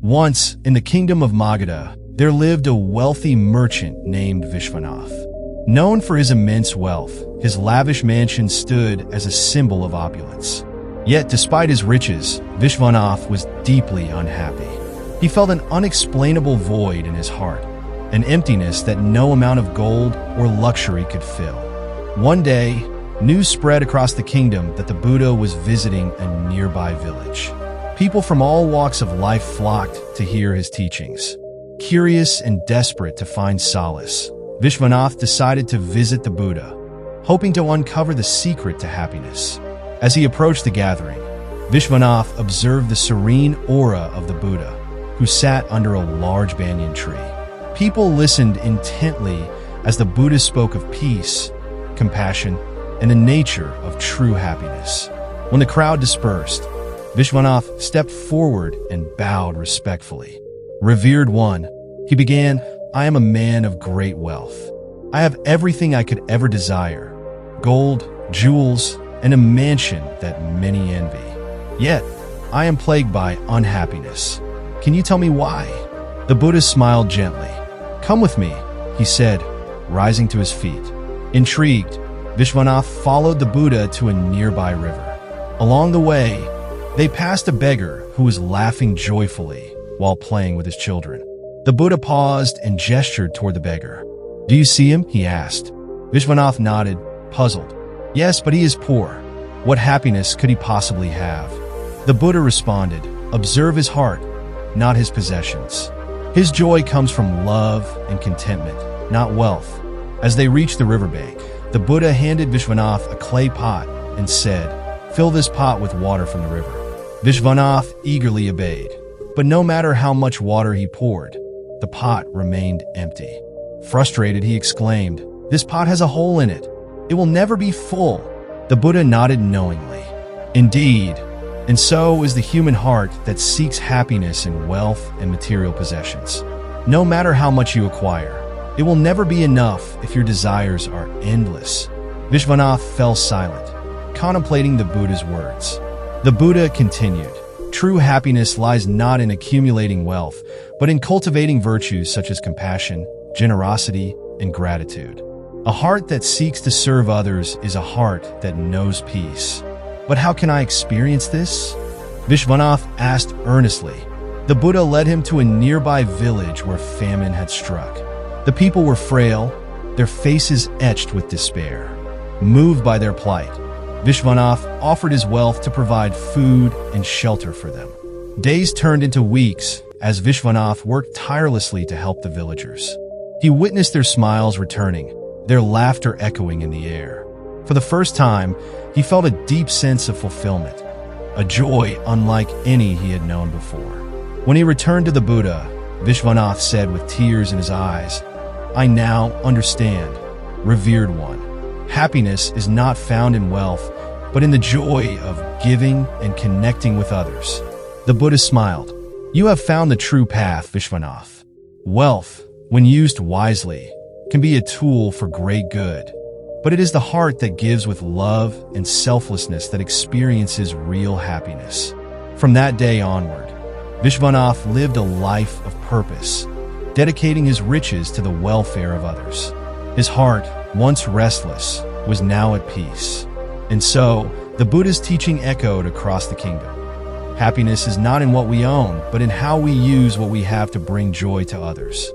Once, in the kingdom of Magadha, there lived a wealthy merchant named Vishwanath. Known for his immense wealth, his lavish mansion stood as a symbol of opulence. Yet, despite his riches, Vishwanath was deeply unhappy. He felt an unexplainable void in his heart, an emptiness that no amount of gold or luxury could fill. One day, news spread across the kingdom that the Buddha was visiting a nearby village. People from all walks of life flocked to hear his teachings. Curious and desperate to find solace, Vishwanath decided to visit the Buddha, hoping to uncover the secret to happiness. As he approached the gathering, Vishwanath observed the serene aura of the Buddha, who sat under a large banyan tree. People listened intently as the Buddha spoke of peace, compassion, and the nature of true happiness. When the crowd dispersed, Vishwanath stepped forward and bowed respectfully. "Revered one," he began, "I am a man of great wealth. I have everything I could ever desire: gold, jewels, and a mansion that many envy. Yet, I am plagued by unhappiness. Can you tell me why?" The Buddha smiled gently. "Come with me," he said, rising to his feet. Intrigued, Vishwanath followed the Buddha to a nearby river. Along the way, they passed a beggar who was laughing joyfully while playing with his children. The Buddha paused and gestured toward the beggar. "Do you see him?" he asked. Vishwanath nodded, puzzled. "Yes, but he is poor. What happiness could he possibly have?" The Buddha responded, "Observe his heart, not his possessions. His joy comes from love and contentment, not wealth." As they reached the riverbank, the Buddha handed Vishwanath a clay pot and said, "Fill this pot with water from the river." Vishwanath eagerly obeyed, but no matter how much water he poured, the pot remained empty. Frustrated, he exclaimed, "This pot has a hole in it. It will never be full." The Buddha nodded knowingly. Indeed, and so is the human heart that seeks happiness in wealth and material possessions. No matter how much you acquire, it will never be enough if your desires are endless. Vishwanath fell silent, contemplating the Buddha's words. The Buddha continued, "True happiness lies not in accumulating wealth, but in cultivating virtues such as compassion, generosity, and gratitude. A heart that seeks to serve others is a heart that knows peace." "But how can I experience this?" Vishwanath asked earnestly. The Buddha led him to a nearby village where famine had struck. The people were frail, their faces etched with despair. Moved by their plight, Vishwanath offered his wealth to provide food and shelter for them. Days turned into weeks as Vishwanath worked tirelessly to help the villagers. He witnessed their smiles returning, their laughter echoing in the air. For the first time, he felt a deep sense of fulfillment, a joy unlike any he had known before. When he returned to the Buddha, Vishwanath said with tears in his eyes, "I now understand, revered one. Happiness is not found in wealth, but in the joy of giving and connecting with others." The Buddha smiled. "You have found the true path, Vishwanath. Wealth, when used wisely, can be a tool for great good, but it is the heart that gives with love and selflessness that experiences real happiness." From that day onward, Vishwanath lived a life of purpose, dedicating his riches to the welfare of others. His heart, once restless, was now at peace. And so, the Buddha's teaching echoed across the kingdom. Happiness is not in what we own, but in how we use what we have to bring joy to others.